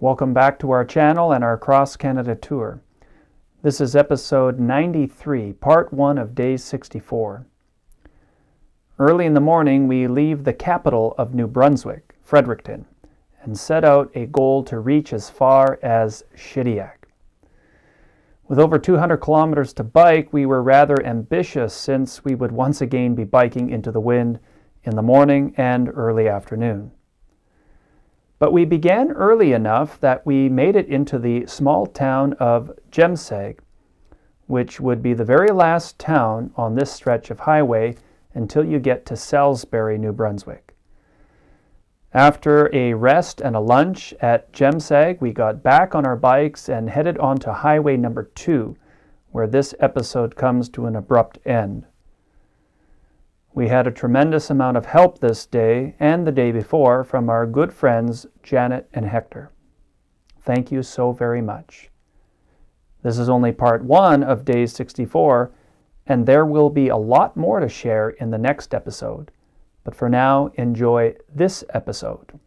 Welcome back to our channel and our cross-Canada tour. This is episode 93, part 1 of day 64. Early in the morning, we leave the capital of New Brunswick, Fredericton, and set out a goal to reach as far as Shediac. With over 200 kilometers to bike, we were rather ambitious since we would once again be biking into the wind in the morning and early afternoon. But we began early enough that we made it into the small town of Jemseg, which would be the very last town on this stretch of highway until you get to Salisbury, New Brunswick. After a rest and a lunch at Jemseg, we got back on our bikes and headed on to highway number 2, where this episode comes to an abrupt end. We had a tremendous amount of help this day and the day before from our good friends Janet and Hector. Thank you so very much. This is only part 1 of day 64, and there will be a lot more to share in the next episode. But for now, enjoy this episode.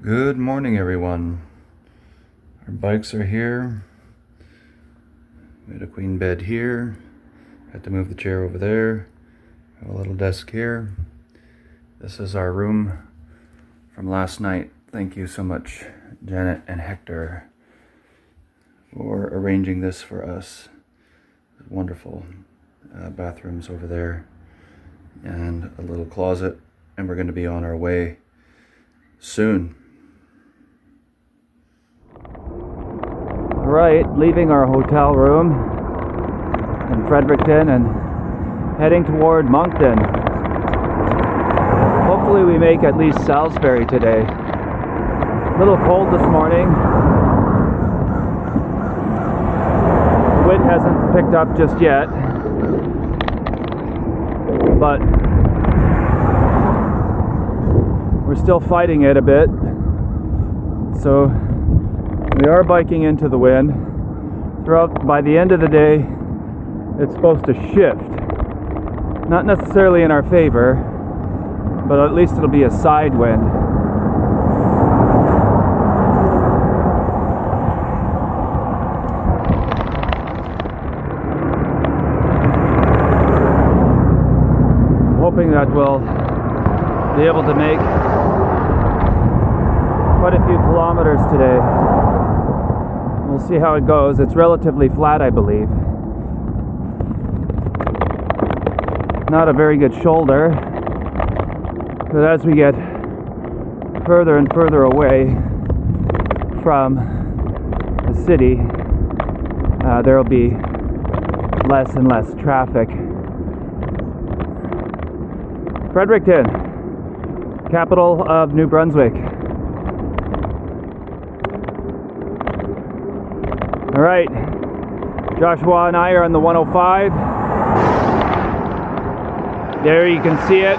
Good morning, everyone. Our bikes are here. We had a queen bed here. Had to move the chair over there. Have a little desk here. This is our room from last night. Thank you so much, Janet and Hector, for arranging this for us. Wonderful bathrooms over there and a little closet, and we're going to be on our way soon. All right, leaving our hotel room in Fredericton and heading toward Moncton. Hopefully we make at least Salisbury today. A little cold this morning. The wind hasn't picked up just yet, but we're still fighting it a bit. So we are biking into the wind. By the end of the day, it's supposed to shift. Not necessarily in our favor, but at least it'll be a side wind. I'm hoping that we'll be able to make quite a few kilometers today. We'll see how it goes. It's relatively flat, I believe. Not a very good shoulder, but as we get further and further away from the city, there will be less and less traffic. Fredericton, capital of New Brunswick. All right, Joshua and I are on the 105. There you can see it.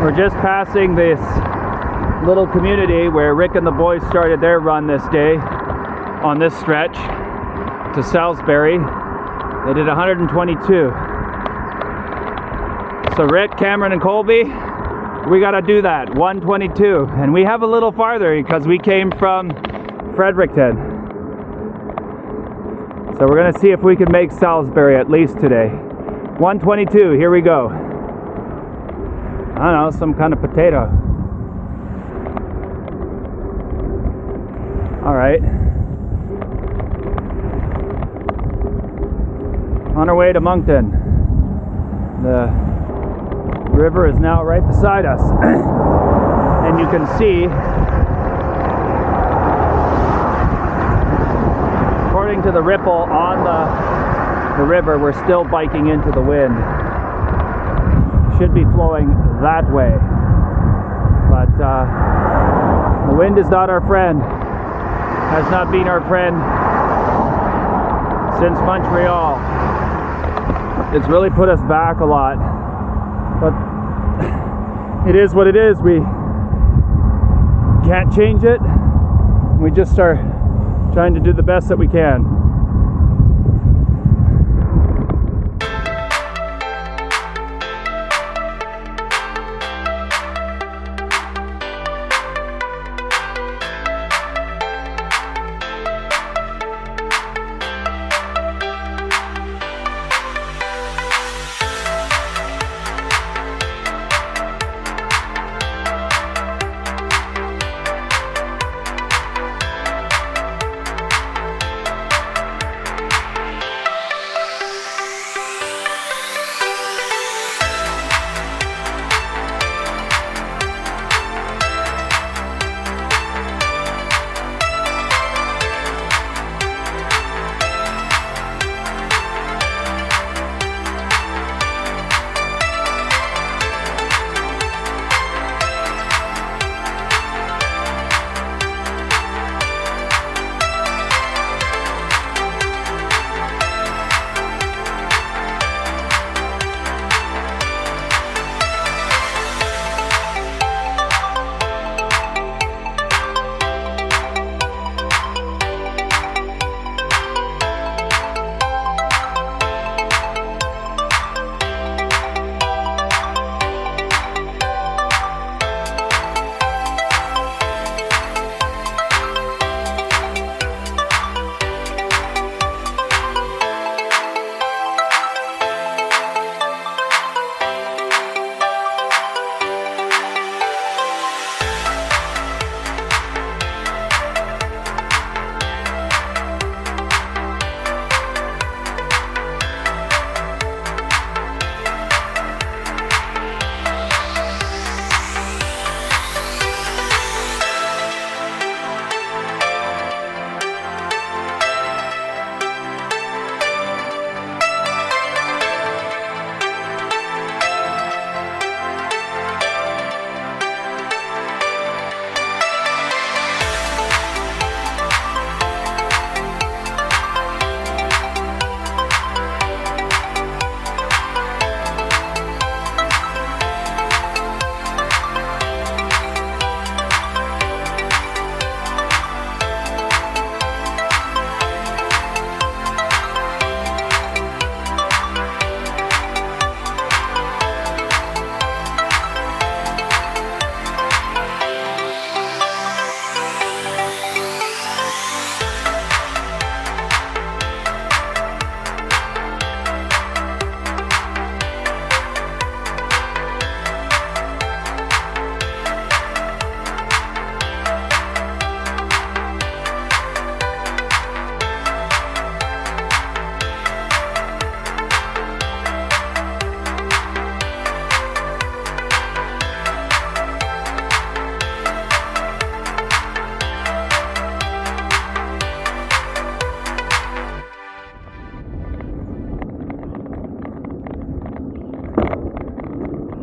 We're just passing this little community where Rick and the boys started their run this day on this stretch to Salisbury. They did 122. So Rick, Cameron, and Colby, we got to do that, 122. And we have a little farther because we came from Fredericton. So we're going to see if we can make Salisbury at least today. 122, here we go. I don't know, some kind of potato. All right. On our way to Moncton. The river is now right beside us. And you can see, according to the ripple on the river, we're still biking into the wind. Should be flowing that way. But the wind is not our friend. Has not been our friend since Montreal. It's really put us back a lot. But it is what it is. We can't change it. We just are trying to do the best that we can.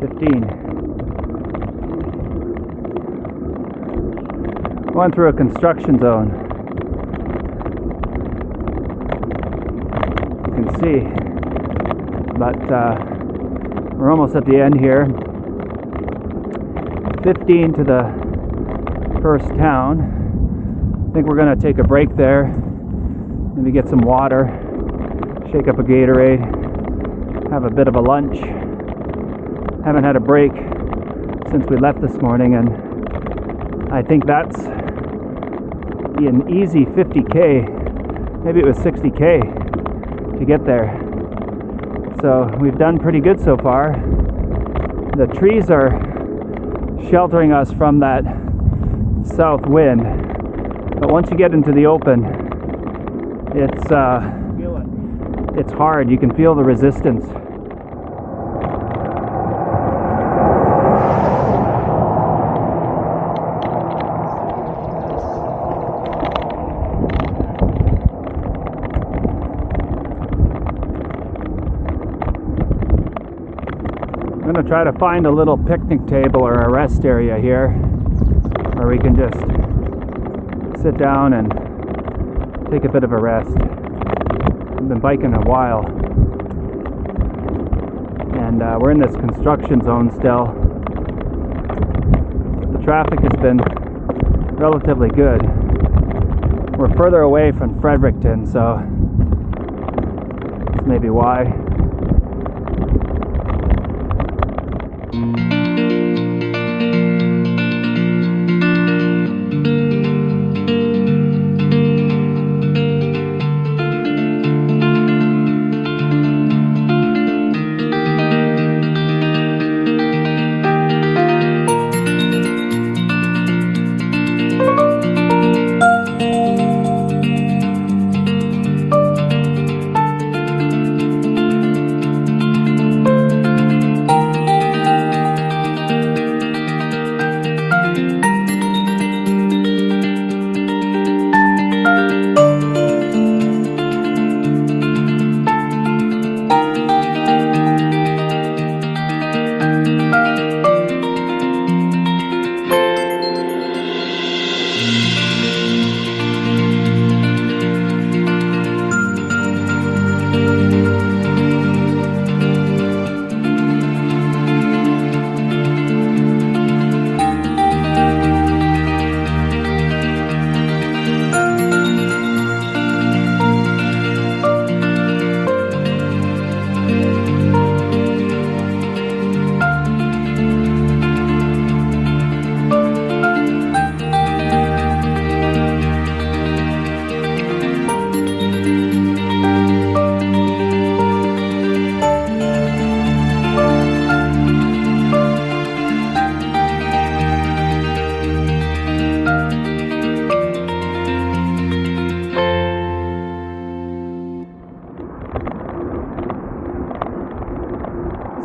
15. Going through a construction zone. You can see, but we're almost at the end here. 15 to the first town. I think we're going to take a break there. Maybe get some water, shake up a Gatorade, have a bit of a lunch. Haven't had a break since we left this morning, and I think that's an easy 50k, maybe it was 60k to get there. So we've done pretty good so far. The trees are sheltering us from that south wind, but once you get into the open, it's hard. You can feel the resistance. I'm going to try to find a little picnic table or a rest area here where we can just sit down and take a bit of a rest. I've been biking a while, and we're in this construction zone still. The traffic has been relatively good. We're further away from Fredericton, so that's maybe why.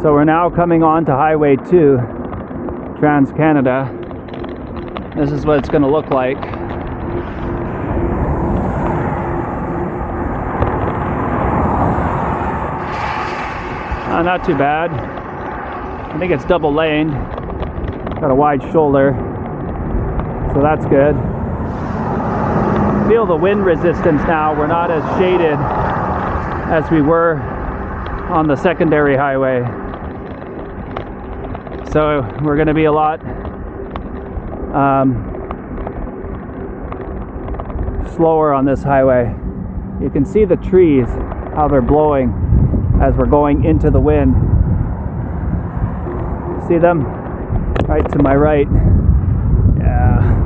So we're now coming on to Highway 2, Trans-Canada. This is what it's going to look like. Not too bad. I think it's double laned. Got a wide shoulder, so that's good. Feel the wind resistance now. We're not as shaded as we were on the secondary highway. So we're going to be a lot slower on this highway. You can see the trees, how they're blowing as we're going into the wind. See them? Right to my right. Yeah.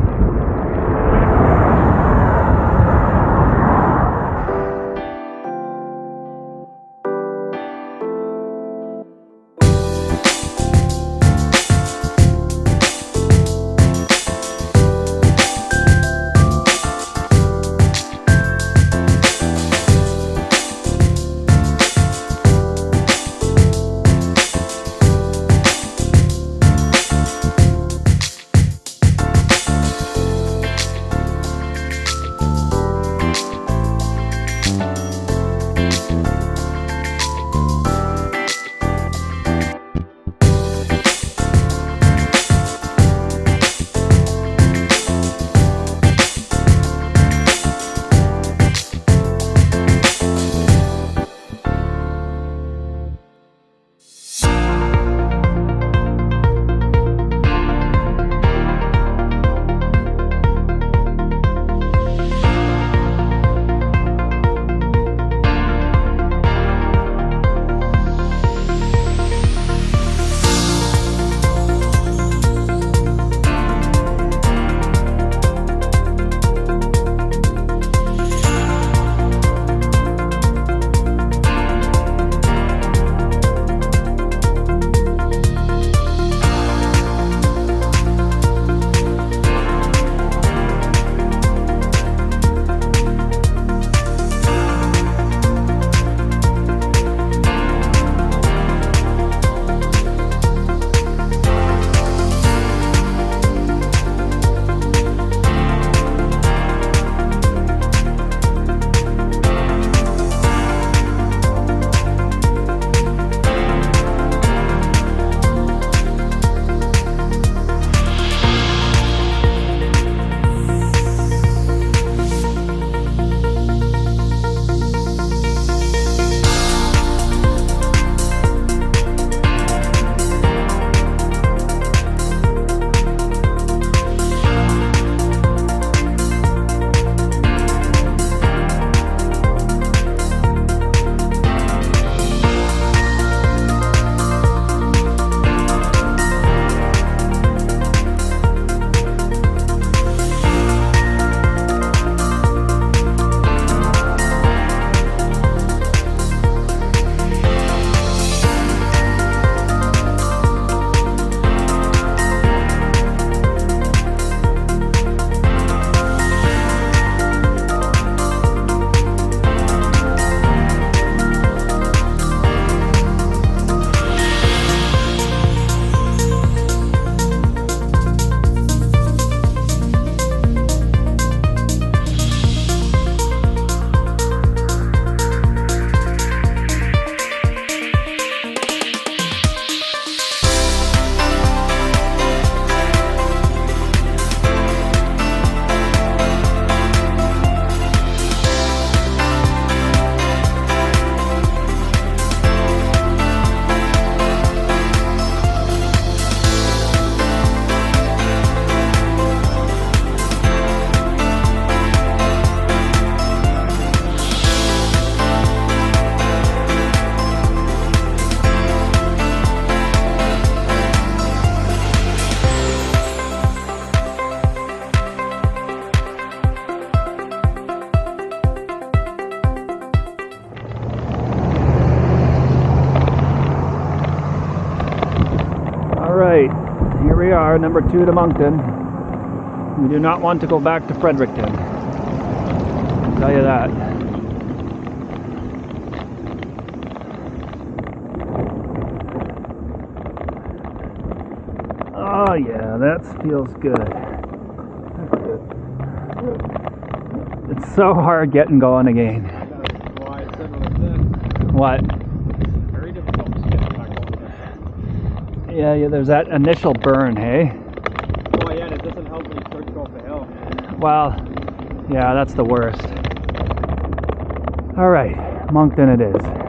Alright, here we are, number 2 to Moncton. We do not want to go back to Fredericton. I'll tell you that. Oh yeah, that feels good. That's good. It's so hard getting going again. That's why I said what I said. What? Very difficult to get back on this. Yeah, there's that initial burn, hey? Oh yeah, and it doesn't help when you start to go up the hill. Well, yeah, that's the worst. Alright, Moncton it is.